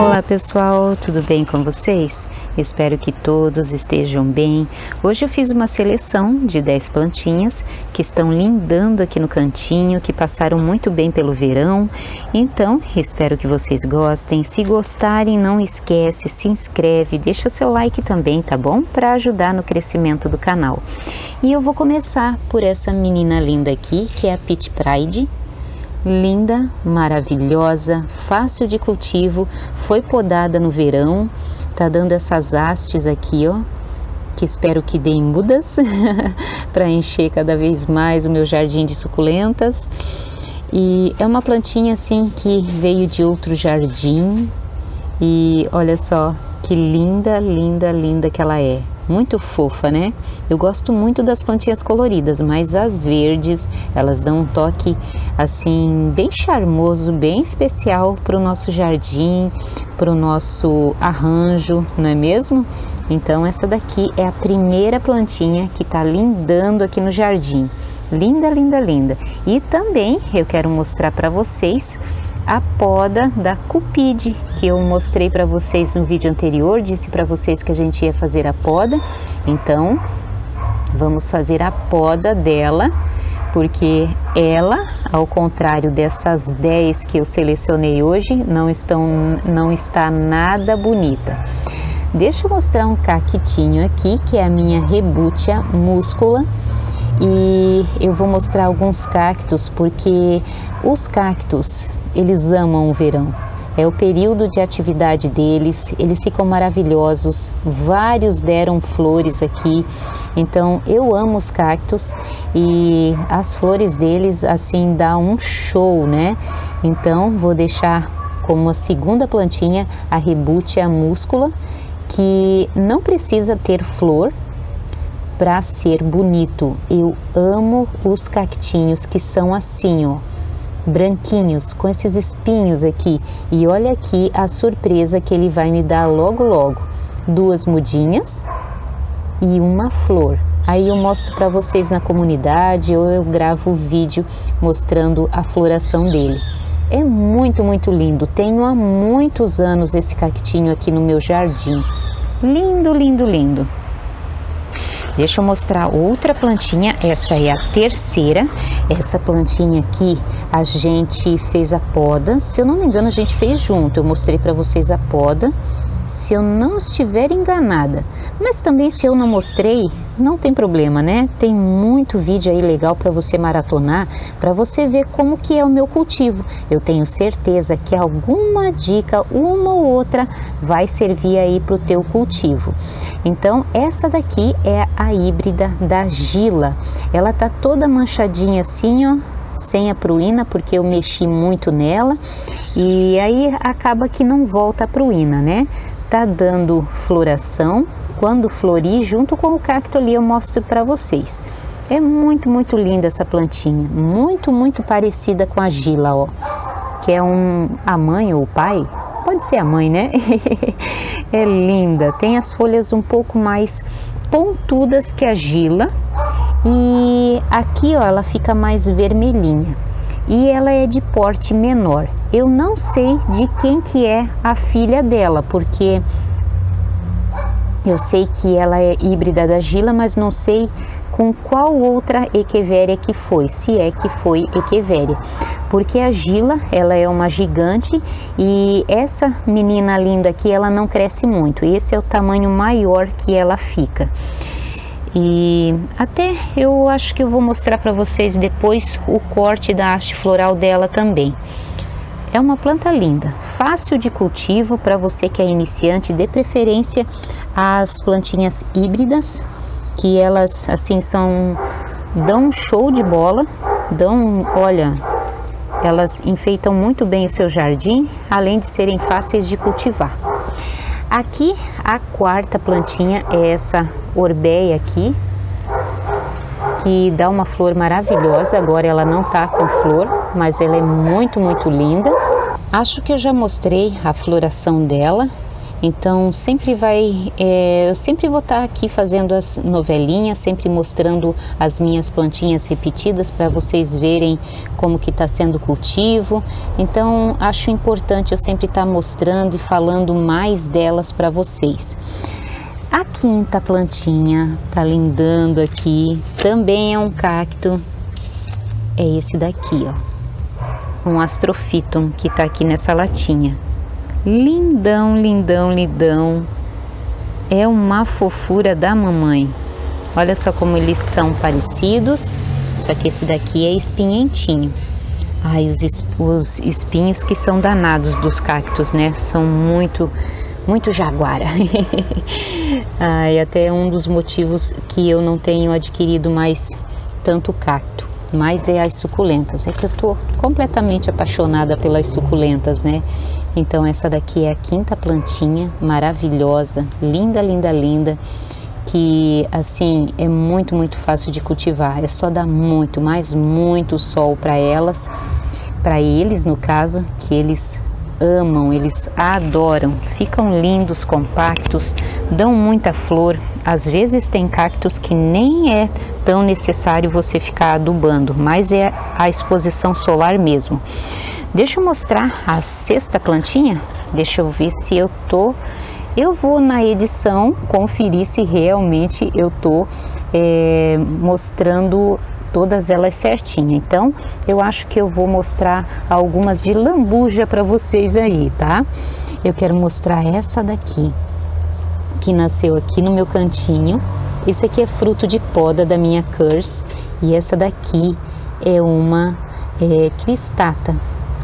Olá pessoal, tudo bem com vocês? Espero que todos estejam bem. Hoje eu fiz uma seleção de 10 plantinhas que estão lindando aqui no cantinho, que passaram muito bem pelo verão. Então, espero que vocês gostem. Se gostarem, não esquece, se inscreve, deixa seu like também, tá bom? Para ajudar no crescimento do canal. E eu vou começar por essa menina linda aqui, que é a Peach Pride. Linda, maravilhosa, fácil de cultivo, foi podada no verão, tá dando essas hastes aqui, ó, que espero que deem mudas para encher cada vez mais o meu jardim de suculentas. E é uma plantinha assim que veio de outro jardim e olha só que linda, linda, linda que ela é. Muito fofa, né? Eu gosto muito das plantinhas coloridas, mas as verdes, elas dão um toque assim bem charmoso, bem especial para o nosso jardim, para o nosso arranjo, não é mesmo? Então essa daqui é a primeira plantinha que tá lindando aqui no jardim. Linda, linda, linda. E também eu quero mostrar para vocês a poda da Cupid, que eu mostrei para vocês no vídeo anterior, disse para vocês que a gente ia fazer a poda. Então, vamos fazer a poda dela, porque ela, ao contrário dessas 10 que eu selecionei hoje, não está nada bonita. Deixa eu mostrar um cactinho aqui, que é a minha Rebutia muscula. E eu vou mostrar alguns cactos, porque os cactos, eles amam o verão. É o período de atividade deles, eles ficam maravilhosos, vários deram flores aqui, então eu amo os cactos e as flores deles assim dá um show, né? Então vou deixar como a segunda plantinha a Rebutia muscula, que não precisa ter flor para ser bonito. Eu amo os cactinhos que são assim, ó, branquinhos, com esses espinhos aqui. E olha aqui a surpresa que ele vai me dar logo logo. 2 mudinhas e uma flor. Aí eu mostro para vocês na comunidade ou eu gravo o vídeo mostrando a floração dele. É muito, muito lindo. Tenho há muitos anos esse cactinho aqui no meu jardim. Lindo, lindo, lindo. Deixa eu mostrar outra plantinha, essa é a terceira. Essa plantinha aqui a gente fez a poda, se eu não me engano a gente fez junto, eu mostrei para vocês a poda, se eu não estiver enganada. Mas também se eu não mostrei, não tem problema, né? Tem muito vídeo aí legal para você maratonar, para você ver como que é o meu cultivo. Eu tenho certeza que alguma dica, uma ou outra, vai servir aí para o teu cultivo. Então essa daqui é a híbrida da Gila. Ela tá toda manchadinha assim, ó, sem a pruína, porque eu mexi muito nela e aí acaba que não volta a pruína, né? Tá dando floração. Quando florir, junto com o cacto ali, eu mostro para vocês. É muito, muito linda essa plantinha. Muito, muito parecida com a Gila, ó. Que é a mãe ou o pai. Pode ser a mãe, né? É linda. Tem as folhas um pouco mais pontudas que a Gila. E aqui, ó, ela fica mais vermelhinha. E ela é de porte menor. Eu não sei de quem que é a filha dela, porque eu sei que ela é híbrida da Gila, mas não sei com qual outra Echeveria que foi, se é que foi Echeveria. Porque a Gila, ela é uma gigante e essa menina linda aqui, ela não cresce muito. Esse é o tamanho maior que ela fica. E até eu acho que eu vou mostrar para vocês depois o corte da haste floral dela também. É uma planta linda, fácil de cultivo para você que é iniciante, de preferência as plantinhas híbridas, que elas assim dão um show de bola, olha, elas enfeitam muito bem o seu jardim, além de serem fáceis de cultivar. Aqui a quarta plantinha é essa Orbeia aqui, que dá uma flor maravilhosa. Agora ela não tá com flor, mas ela é muito, muito linda. Acho que eu já mostrei a floração dela Então eu sempre vou estar aqui fazendo as novelinhas, sempre mostrando as minhas plantinhas repetidas para vocês verem como que está sendo o cultivo. Então acho importante eu sempre estar mostrando e falando mais delas para vocês. A quinta plantinha tá lindando aqui, também é um cacto, é esse daqui, ó, um Astrophyton que tá aqui nessa latinha. Lindão, lindão, lindão. É uma fofura da mamãe. Olha só como eles são parecidos. Só que esse daqui é espinhentinho. Ai, os espinhos que são danados dos cactos, né? São muito jaguara. Ai, até é um dos motivos que eu não tenho adquirido mais tanto cacto. Mas é as suculentas. É que eu tô completamente apaixonada pelas suculentas, né? Então essa daqui é a quinta plantinha, maravilhosa, linda, linda, linda, que assim é muito, muito fácil de cultivar. É só dar muito, mas muito sol para eles no caso, que eles amam, eles adoram, ficam lindos, compactos, dão muita flor. Às vezes tem cactos que nem é tão necessário você ficar adubando, mas é a exposição solar mesmo. Deixa eu mostrar a sexta plantinha, deixa eu ver se eu vou na edição conferir se realmente eu tô mostrando todas elas certinho. Então eu acho que eu vou mostrar algumas de lambuja para vocês aí, tá? Eu quero mostrar essa daqui, que nasceu aqui no meu cantinho. Esse aqui é fruto de poda da minha Curse, e essa daqui é uma cristata.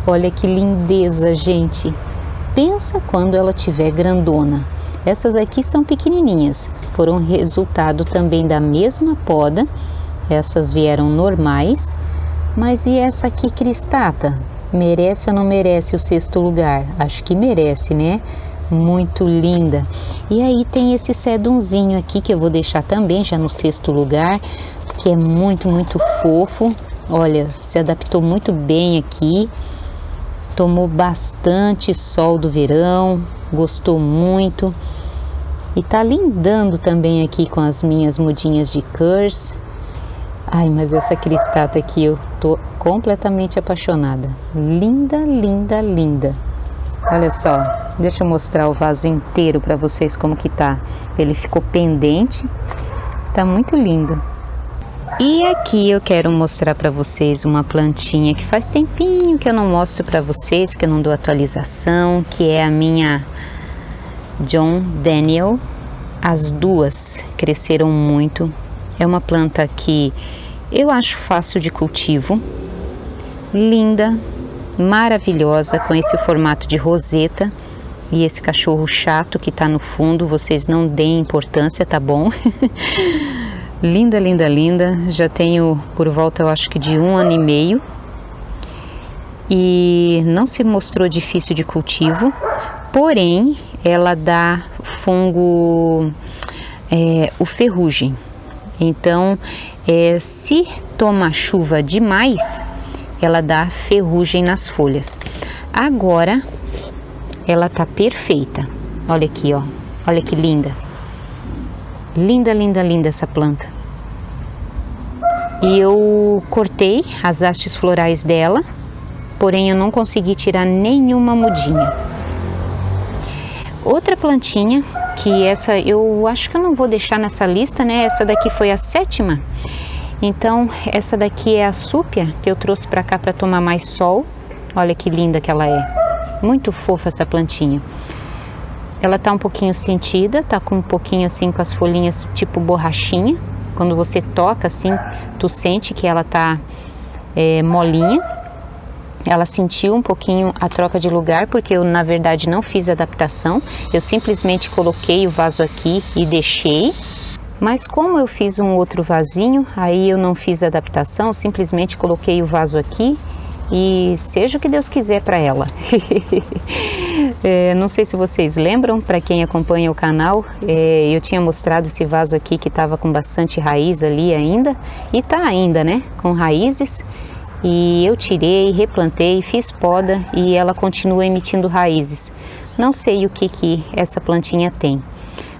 Olha que lindeza, gente. Pensa quando ela tiver grandona. Essas aqui são pequenininhas, foram resultado também da mesma poda. Essas vieram normais, mas e essa aqui cristata? Merece ou não merece o sexto lugar? Acho que merece, né? Muito linda. E aí tem esse sedumzinho aqui que eu vou deixar também já no sexto lugar, que é muito, muito fofo. Olha, se adaptou muito bem aqui. Tomou bastante sol do verão, gostou muito. E tá lindando também aqui com as minhas mudinhas de Curse. Ai, mas essa cristata aqui eu tô completamente apaixonada. Linda, linda, linda. Olha só, deixa eu mostrar o vaso inteiro para vocês como que tá. Ele ficou pendente, tá muito lindo. E aqui eu quero mostrar para vocês uma plantinha que faz tempinho que eu não mostro para vocês, que eu não dou atualização, que é a minha John Daniel. As duas cresceram muito. É uma planta que eu acho fácil de cultivo, linda, maravilhosa, com esse formato de roseta. E esse cachorro chato que tá no fundo, vocês não deem importância, tá bom? Linda, linda, linda. Já tenho por volta, eu acho que de 1 ano e meio. E não se mostrou difícil de cultivo, porém ela dá fungo, o ferrugem. Então, se toma chuva demais, ela dá ferrugem nas folhas. Agora, ela tá perfeita. Olha aqui, ó. Olha que linda. Linda, linda, linda essa planta. E eu cortei as hastes florais dela, porém eu não consegui tirar nenhuma mudinha. Outra plantinha, que essa eu acho que eu não vou deixar nessa lista, né? Essa daqui foi a 7ª. Então, essa daqui é a súpia, que eu trouxe para cá para tomar mais sol. Olha que linda que ela é. Muito fofa essa plantinha. Ela tá um pouquinho sentida, tá com um pouquinho assim com as folhinhas tipo borrachinha. Quando você toca assim, tu sente que ela tá molinha. Ela sentiu um pouquinho a troca de lugar, porque eu na verdade não fiz adaptação. Eu simplesmente coloquei o vaso aqui e deixei. Mas como eu fiz um outro vasinho, aí eu não fiz adaptação, simplesmente coloquei o vaso aqui e seja o que Deus quiser para ela. Não sei se vocês lembram, para quem acompanha o canal, eu tinha mostrado esse vaso aqui que estava com bastante raiz ali ainda, e tá ainda, né, com raízes. e eu tirei, replantei, fiz poda e ela continua emitindo raízes. Não sei o que essa plantinha tem,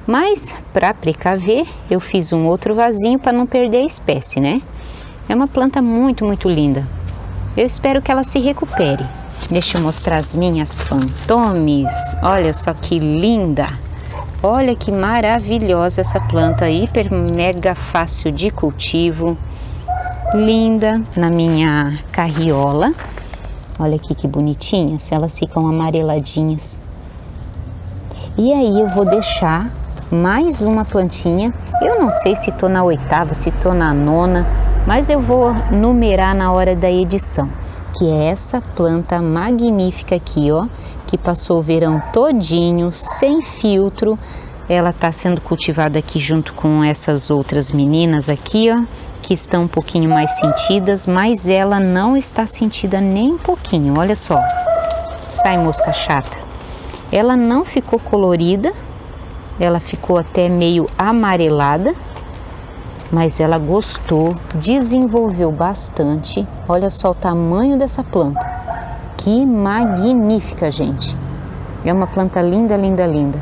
mas para precaver eu fiz um outro vasinho para não perder a espécie, né? É uma planta muito linda. Eu espero que ela se recupere. Deixa eu mostrar as minhas fantomes. Olha só que linda! Olha que maravilhosa essa planta, hiper mega fácil de cultivo. Linda na minha carriola. Olha aqui que bonitinhas, elas ficam amareladinhas. E aí eu vou deixar mais uma plantinha. Eu não sei se tô na 8ª, se tô na 9ª, mas eu vou numerar na hora da edição. Que é essa planta magnífica aqui, ó, que passou o verão todinho, sem filtro. Ela tá sendo cultivada aqui junto com essas outras meninas aqui, ó, que estão um pouquinho mais sentidas, mas ela não está sentida nem um pouquinho, olha só. Sai, mosca chata. Ela não ficou colorida, ela ficou até meio amarelada, mas ela gostou, desenvolveu bastante. Olha só o tamanho dessa planta. Que magnífica, gente. É uma planta linda, linda, linda.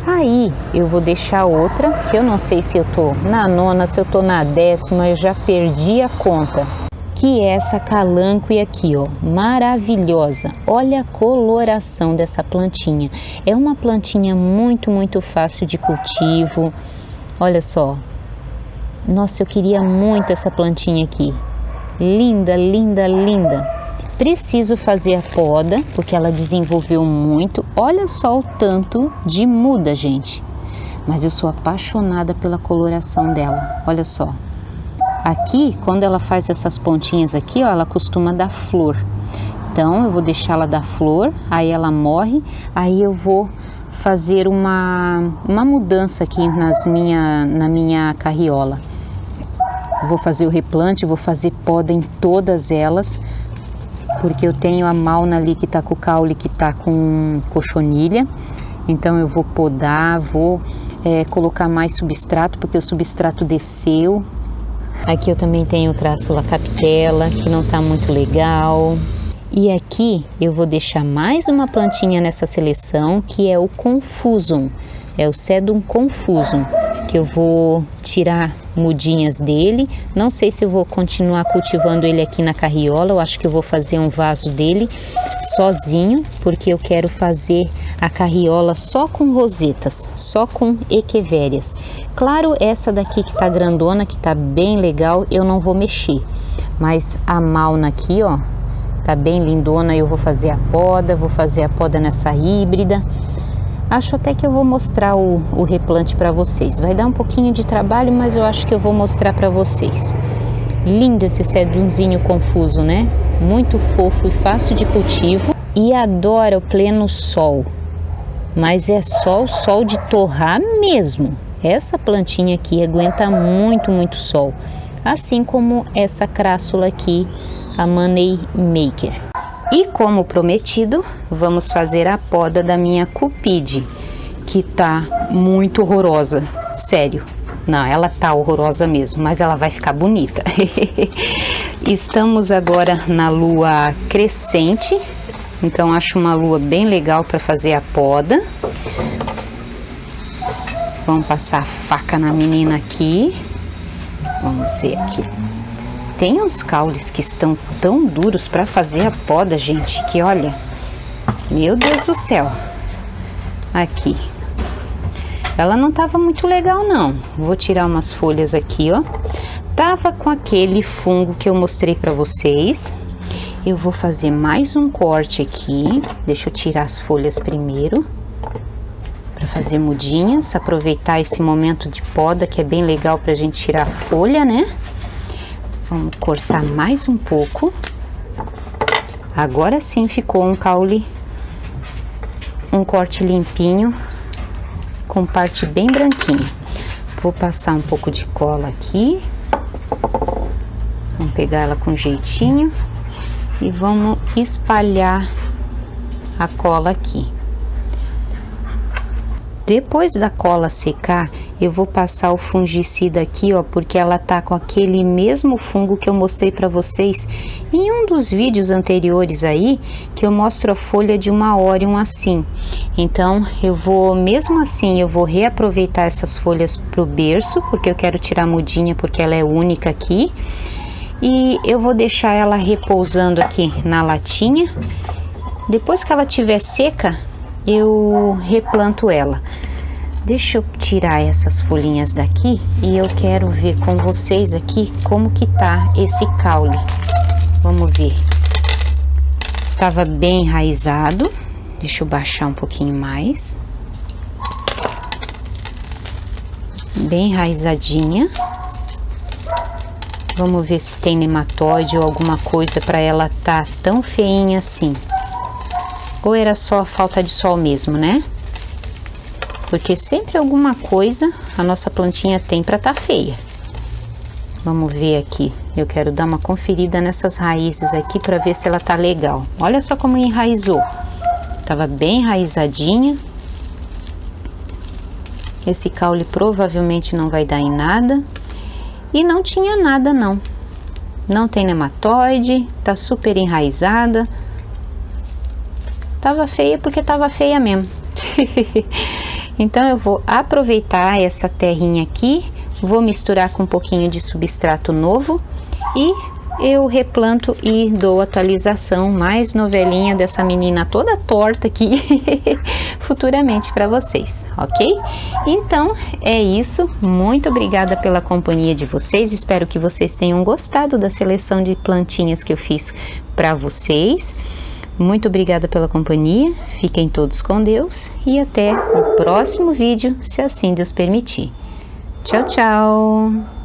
Aí eu vou deixar outra, que eu não sei se eu tô na 9ª, se eu tô na 10ª, eu já perdi a conta. Que é essa calânquia aqui, ó, maravilhosa. Olha a coloração dessa plantinha. É uma plantinha muito fácil de cultivo. Olha só. Nossa, eu queria muito essa plantinha aqui. Linda, linda, linda. Preciso fazer a poda, porque ela desenvolveu muito. Olha só o tanto de muda, gente. Mas eu sou apaixonada pela coloração dela. Olha só. Aqui, quando ela faz essas pontinhas aqui, ó, ela costuma dar flor. Então, eu vou deixar ela dar flor, aí ela morre, aí eu vou fazer uma mudança aqui na minha carriola. Vou fazer o replante, vou fazer poda em todas elas, porque eu tenho a Mauna ali que tá com o caule, que tá com cochonilha. Então eu vou podar, vou colocar mais substrato, porque o substrato desceu. Aqui eu também tenho o Crassula capitella, que não tá muito legal. E aqui eu vou deixar mais uma plantinha nessa seleção, que é o Confusum. É o Sedum Confusum, que eu vou tirar mudinhas dele. Não sei se eu vou continuar cultivando ele aqui na carriola. Eu acho que eu vou fazer um vaso dele sozinho, porque eu quero fazer a carriola só com rosetas, só com equevérias. Claro, essa daqui que tá grandona, que tá bem legal, eu não vou mexer. Mas a Mauna aqui, ó, tá bem lindona. Eu vou fazer a poda nessa híbrida. Acho até que eu vou mostrar o replante para vocês. Vai dar um pouquinho de trabalho, mas eu acho que eu vou mostrar para vocês. Lindo esse sedumzinho confuso, né? Muito fofo e fácil de cultivo. E adora o pleno sol. Mas é sol de torrar mesmo. Essa plantinha aqui aguenta muito sol. Assim como essa crassula aqui, a Money Maker. E como prometido, vamos fazer a poda da minha Cupide, que tá muito horrorosa, sério. Não, ela tá horrorosa mesmo, mas ela vai ficar bonita. Estamos agora na lua crescente, então acho uma lua bem legal para fazer a poda. Vamos passar a faca na menina aqui. Vamos ver aqui. Tem uns caules que estão tão duros para fazer a poda, gente, que olha, meu Deus do céu. Aqui. Ela não tava muito legal, não. Vou tirar umas folhas aqui, ó. Tava com aquele fungo que eu mostrei para vocês. Eu vou fazer mais um corte aqui. Deixa eu tirar as folhas primeiro, para fazer mudinhas. Aproveitar esse momento de poda, que é bem legal pra gente tirar a folha, né? Vamos cortar mais um pouco. Agora sim ficou um caule, um corte limpinho, com parte bem branquinha. Vou passar um pouco de cola aqui. Vamos pegar ela com jeitinho e vamos espalhar a cola aqui. Depois da cola secar, eu vou passar o fungicida aqui, ó, porque ela tá com aquele mesmo fungo que eu mostrei para vocês em um dos vídeos anteriores aí, que eu mostro a folha de uma Orion assim. Então, mesmo assim, eu vou reaproveitar essas folhas pro berço, porque eu quero tirar a mudinha, porque ela é única aqui. E eu vou deixar ela repousando aqui na latinha. Depois que ela estiver seca, eu replanto ela. Deixa eu tirar essas folhinhas daqui e eu quero ver com vocês aqui como que tá esse caule. Vamos ver. Tava bem enraizado. Deixa eu baixar um pouquinho mais. Bem enraizadinha. Vamos ver se tem nematóide ou alguma coisa para ela tá tão feinha assim. Ou era só falta de sol mesmo, né? Porque sempre alguma coisa a nossa plantinha tem para tá feia. Vamos ver aqui. Eu quero dar uma conferida nessas raízes aqui para ver se ela tá legal. Olha só como enraizou. Tava bem enraizadinha. Esse caule provavelmente não vai dar em nada. E não tinha nada não. Não tem nematóide, tá super enraizada. Tava feia porque tava feia mesmo. Então eu vou aproveitar essa terrinha aqui, vou misturar com um pouquinho de substrato novo e eu replanto e dou atualização, mais novelinha dessa menina toda torta aqui futuramente para vocês, ok? Então é isso, muito obrigada pela companhia de vocês, espero que vocês tenham gostado da seleção de plantinhas que eu fiz para vocês. Muito obrigada pela companhia, fiquem todos com Deus e até o próximo vídeo, se assim Deus permitir. Tchau, tchau!